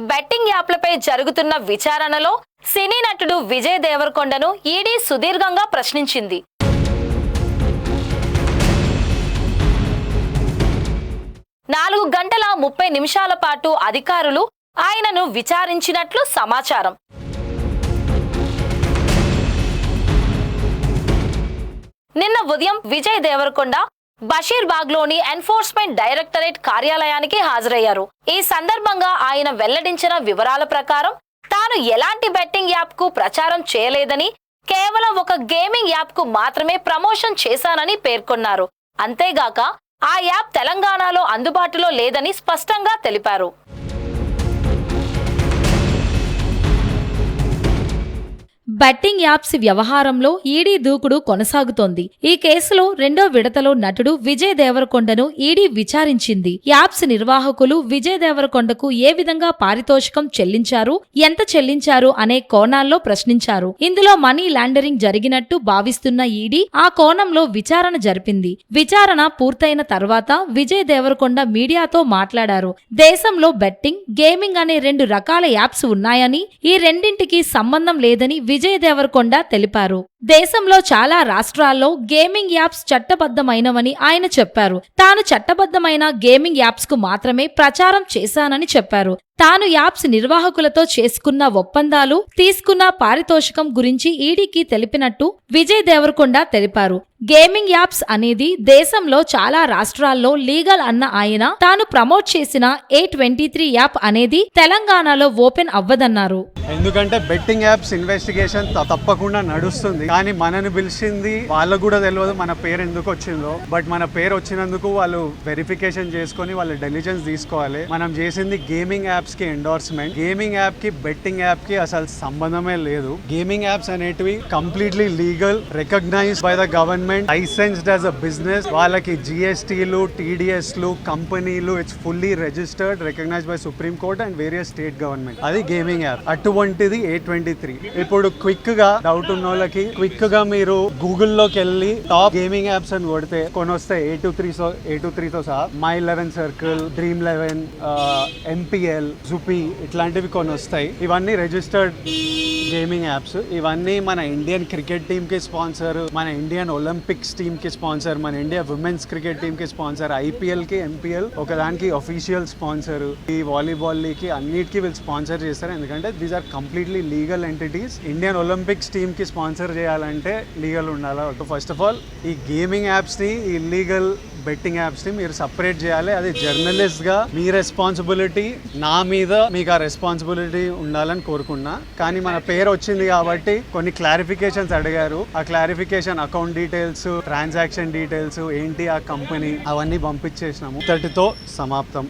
Betting యాప్లపై జరుగుతున్న విచారణలో సినీ నటుడు విజయ్ దేవరకొండను ఈడీ సుదీర్ఘంగా ప్రశ్నించింది. 4 గంటల 30 నిమిషాల పాటు అధికారులు ఆయనను విచారించినట్లు సమాచారం. నిన్న ఉదయం విజయ్ దేవరకొండ బషీర్బాగ్లోని ఎన్ఫోర్స్మెంట్ డైరెక్టరేట్ కార్యాలయానికి హాజరయ్యారు. ఈ సందర్భంగా ఆయన వెల్లడించిన వివరాల ప్రకారం తాను ఎలాంటి బెట్టింగ్ యాప్ కు ప్రచారం చేయలేదని, కేవలం ఒక గేమింగ్ యాప్ కు మాత్రమే ప్రమోషన్ చేశానని పేర్కొన్నారు. అంతేగాక ఆ యాప్ తెలంగాణలో అందుబాటులో లేదని స్పష్టంగా తెలిపారు. బెట్టింగ్ యాప్స్ వ్యవహారంలో ఈడీ దూకుడు కొనసాగుతోంది. ఈ కేసులో రెండో విడతలో నటుడు విజయ్ దేవరకొండను ఈడీ విచారించింది. యాప్స్ నిర్వాహకులు విజయ్ దేవరకొండకు ఏ విధంగా పారితోషికం చెల్లించారు, ఎంత చెల్లించారు అనే కోణాల్లో ప్రశ్నించారు. ఇందులో మనీ లాండరింగ్ జరిగినట్టు భావిస్తున్న ఈడీ ఆ కోణంలో విచారణ జరిపింది. విచారణ పూర్తయిన తర్వాత విజయ్ దేవరకొండ మీడియాతో మాట్లాడారు. దేశంలో బెట్టింగ్, గేమింగ్ అనే 2 రకాల యాప్స్ ఉన్నాయని, ఈ రెండింటికి సంబంధం లేదని విజయ్ దేవరకొండ తెలిపారు. దేశంలో చాలా రాష్ట్రాల్లో గేమింగ్ యాప్స్ చట్టబద్ధమైనవని ఆయన చెప్పారు. తాను చట్టబద్ధమైన గేమింగ్ యాప్స్ కు మాత్రమే ప్రచారం చేశానని చెప్పారు. తాను యాప్స్ నిర్వాహకులతో చేసుకున్న ఒప్పందాలు, తీసుకున్న పారితోషికం గురించి ఈడీకి తెలిపినట్టు విజయ్ దేవరకొండ తెలిపారు. గేమింగ్ యాప్స్ అనేది దేశంలో చాలా రాష్ట్రాల్లో లీగల్ అన్న ఆయన తాను ప్రమోట్ చేసిన A23 యాప్ అనేది తెలంగాణలో ఓపెన్ అవ్వదన్నారు. ఎందుకంటే బెట్టింగ్ యాప్స్ ఇన్వెస్టిగేషన్ తప్పకుండా నడుస్తుంది. కానీ మనని పిలిచింది వాళ్ళకు కూడా తెలియదు మన పేరు ఎందుకు వచ్చిందో. బట్ మన పేరు వచ్చినందుకు వాళ్ళు వెరిఫికేషన్ చేసుకొని వాళ్ళ డెలిజెన్స్ తీసుకోవాలి. మనం చేసింది గేమింగ్ యాప్స్ కి ఎండోర్స్మెంట్. గేమింగ్ యాప్ కి బెట్టింగ్ యాప్ కి అసలు సంబంధమే లేదు. గేమింగ్ యాప్స్ అనేటివి completely legal, recognised by the government, licensed as a business. వాళ్ళకి జిఎస్టీలు, టీడీఎస్లు, కంపెనీలు, it's fully registered, recognised by Supreme Court and various state government. అది గేమింగ్ యాప్. అటువంటిది A23. ఇప్పుడు క్విక్ గా డౌట్ ఉన్న వాళ్ళకి క్విక్ గా మీరు గూగుల్లోకి వెళ్ళి టాప్ గేమింగ్ యాప్స్ అని కొడితే కొన్ని వస్తాయి. A23 తో సహా My11 Circle, Dream11, MPL, జుపీ ఇట్లాంటివి కొన్ని వస్తాయి. ఇవన్నీ రిజిస్టర్డ్ గేమింగ్ యాప్స్. ఇవన్నీ మన ఇండియన్ క్రికెట్ టీమ్ కి స్పాన్సర్, మన ఇండియన్ ఒలింపిక్స్ టీమ్ కి స్పాన్సర్, మన ఇండియా విమెన్స్ క్రికెట్ టీమ్ కి స్పాన్సర్, IPL కి MPL ఒకదానికి అఫీషియల్ స్పాన్సర్, ఈ వాలీబాల్ లీగ్ కి అన్నిటికీ వీళ్ళు స్పాన్సర్ చేస్తారు. ఎందుకంటే these are completely legal entities. Indian Olympics team కి స్పాన్సర్ చేయాలంటే లీగల్ ఉండాలి. ఫస్ట్ ఆఫ్ ఆల్ ఈ గేమింగ్ యాప్స్ ని, ఈ ఇల్లీగల్ బెట్టింగ్ యాప్స్ ని మీరు సపరేట్ చేయాలి. అది జర్నలిస్ట్ గా మీ రెస్పాన్సిబిలిటీ. నా మీద మీకు ఆ రెస్పాన్సిబిలిటీ ఉండాలని కోరుకున్నా. కానీ మన పేరు వచ్చింది కాబట్టి కొన్ని క్లారిఫికేషన్స్ అడిగారు. ఆ clarification, account details, transaction details ఏంటి, ఆ కంపెనీ, అవన్నీ పంపించేసినాము. ఇంతటితో సమాప్తం.